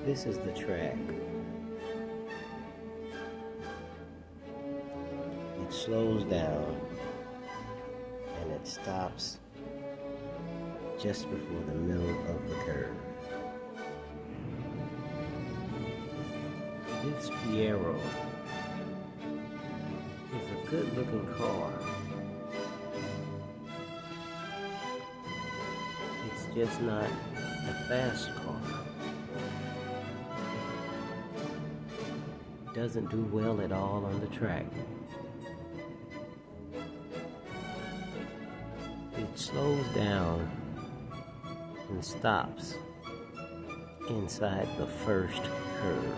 This is the track. It slows down and it stops just before the middle of the curve. This Fiero is a good-looking car. It's just not a fast car. It doesn't do well at all on the track. It slows down and stops inside the first curve.